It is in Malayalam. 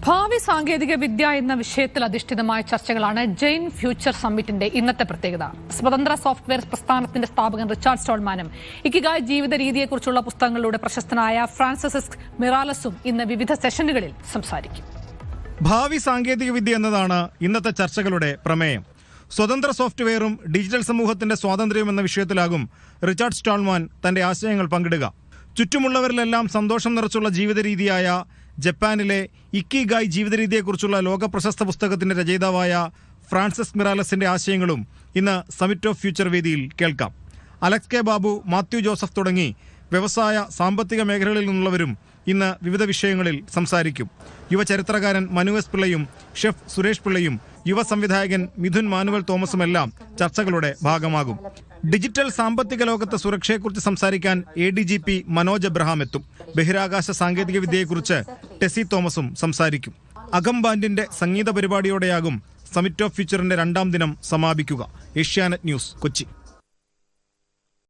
ഭാവി സാങ്കേതിക വിദ്യ എന്ന വിഷയത്തിൽ അധിഷ്ഠിതമായ ചർച്ചകളാണ് ജെയിൻ ഫ്യൂച്ചർ സമ്മിറ്റിന്റെ ഇന്നത്തെ പ്രത്യേകത. സ്വതന്ത്ര സോഫ്റ്റ്വെയർ പ്രസ്ഥാനത്തിന്റെ സ്ഥാപകൻ റിച്ചാർഡ് സ്റ്റോൾമാനും ഇക്കിഗായ് ജീവിത രീതിയെക്കുറിച്ചുള്ള പുസ്തകങ്ങളിലൂടെ പ്രശസ്തനായ ഫ്രാൻസിസ് മിറാലസും ഇന്ന് വിവിധ സെഷനുകളിൽ സംസാരിക്കും. ഭാവി സാങ്കേതിക വിദ്യ എന്നതാണ് ഇന്നത്തെ ചർച്ചകളുടെ പ്രമേയം. സ്വതന്ത്ര സോഫ്റ്റ്വെയറും ഡിജിറ്റൽ സമൂഹത്തിന്റെ സ്വാതന്ത്ര്യം എന്ന വിഷയത്തിലാകും റിച്ചാർഡ് സ്റ്റോൾമാൻ തന്റെ ആശയങ്ങൾ പങ്കിടുക. ചുറ്റുമുള്ളവരിലെല്ലാം സന്തോഷം നിറച്ചുള്ള ജീവിത രീതിയായ ജപ്പാനിലെ ഇക്കിഗായ് ജീവിത രീതിയെക്കുറിച്ചുള്ള ലോക പ്രശസ്ത പുസ്തകത്തിന്റെ രചയിതാവായ ഫ്രാൻസിസ് മിറാലസിന്റെ ആശയങ്ങളും ഇന്ന് സമ്മിറ്റ് ഓഫ് ഫ്യൂച്ചർ വേദിയിൽ കേൾക്കാം. Alex K Babu, Mathew Joseph തുടങ്ങി വ്യവസായ സാമ്പത്തിക മേഖലകളിൽ നിന്നുള്ളവരും ഇന്ന് വിവിധ വിഷയങ്ങളിൽ സംസാരിക്കും. യുവചരിത്രകാരൻ മനു എസ് പിള്ളയും ഷെഫ് സുരേഷ് പിള്ളയും യുവ സംവിധായകൻ മിഥുൻ മാനുവൽ തോമസുമെല്ലാം ചർച്ചകളുടെ ഭാഗമാകും. ഡിജിറ്റൽ സാമ്പത്തിക ലോകത്തെ സുരക്ഷയെക്കുറിച്ച് സംസാരിക്കാൻ ADGP മനോജ് എബ്രഹാം എത്തും. ബഹിരാകാശ സാങ്കേതിക വിദ്യയെക്കുറിച്ച് ടെസി തോമസും സംസാരിക്കും. അകം ബാൻഡിന്റെ സംഗീത പരിപാടിയോടെയാകും സമ്മിറ്റ് ഓഫ് ഫ്യൂച്ചറിന്റെ 2ാം ദിനം സമാപിക്കുക. ഏഷ്യാനെറ്റ് ന്യൂസ്, കൊച്ചി.